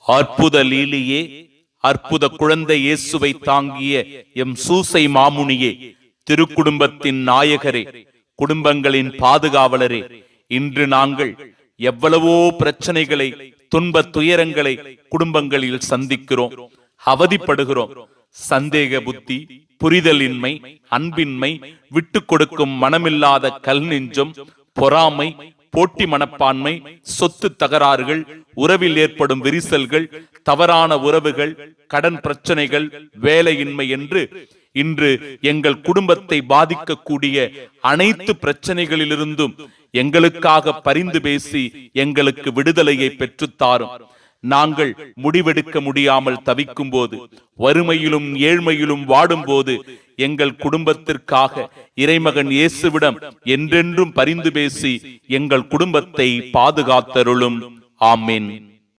அற்புத லீலியே, அற்புத குழந்தை இயேசுவை தாங்கிய எம் சூசை மாமுனியே, திருக்குடும்பத்தின் நாயகரே, குடும்பங்களின் பாதுகாவலரே, இன்று நாங்கள் எவ்வளவோ பிரச்சனைகளை, துன்ப துயரங்களை குடும்பங்களில் சந்திக்கிறோம், அவதிப்படுகிறோம். சந்தேக புத்தி, புரிதலின்மை, அன்பின்மை, விட்டு கொடுக்கும் மனமில்லாத கல் நெஞ்சம், பொறாமை, போட்டி மனப்பான்மை, சொத்து தகராறுகள், உறவில் ஏற்படும் விரிசல்கள், தவறான உறவுகள், கடன் பிரச்சனைகள், வேலையின்மை என்று இன்று எங்கள் குடும்பத்தை பாதிக்கக்கூடிய அனைத்து பிரச்சனைகளிலிருந்தும் எங்களுக்காக பரிந்து பேசி எங்களுக்கு விடுதலையை பெற்றுத்தாரும். நாங்கள் முடிவெடுக்க முடியாமல் தவிக்கும் போது, வறுமையிலும் ஏழ்மையிலும் வாடும் போது எங்கள் குடும்பத்திற்காக இறைமகன் இயேசுவிடம் என்றென்றும் பரிந்து பேசி எங்கள் குடும்பத்தை பாதுகாத்தருளும். ஆமென்.